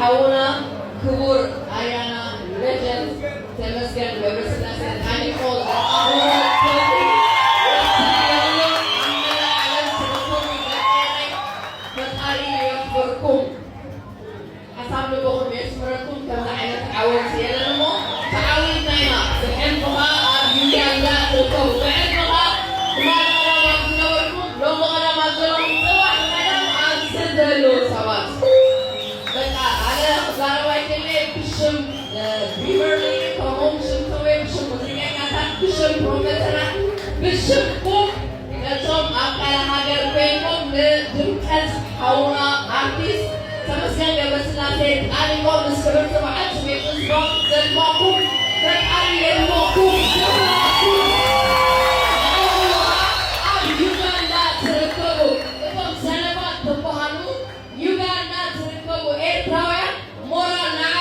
ሐውና ክቡር አያና ረጀት ተመስገን ገብረስላሴ ታሪኮ ፈጣሪ ይወፍርኩም ሓሳብ ልቦኹም የስምረኩም ከምዚ ዓይነት ዓወት የለን እሞ ተዓዊትና ኢና ብሕልምኻ ኣብ ዩያላ ትርከቡ ብዕልምኻ ትማልቀዳማት ዝነበርኩም ሎሚ ቀዳማት ዘለኹም ፅዋሕ ቀዳም ኣብ ዝደለዉ ሰባት Bishop Beverly, Tom Bishop Muzikanata, Bishop Professor, Bishop Cook, the Tom Akalahagar Paycom, the Dumkas Hauna artist, Samaskan Gabasana, Aligo, the Spirit of Arts, make us rock, the Moku, the Alien Moku, Uganda to the Kobo, the Tom Sanaba, the Pohanu, Uganda to the Kobo, 8 Tower, Mora now.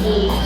Thank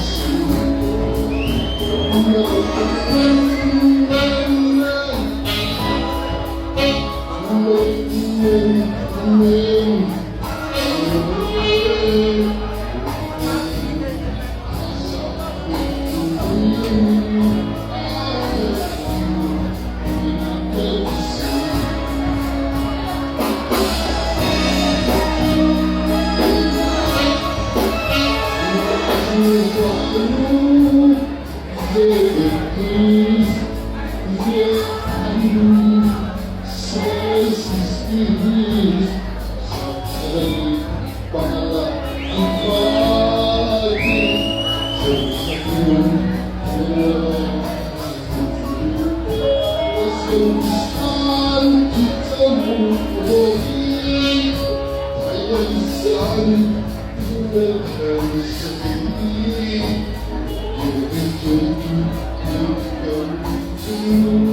you.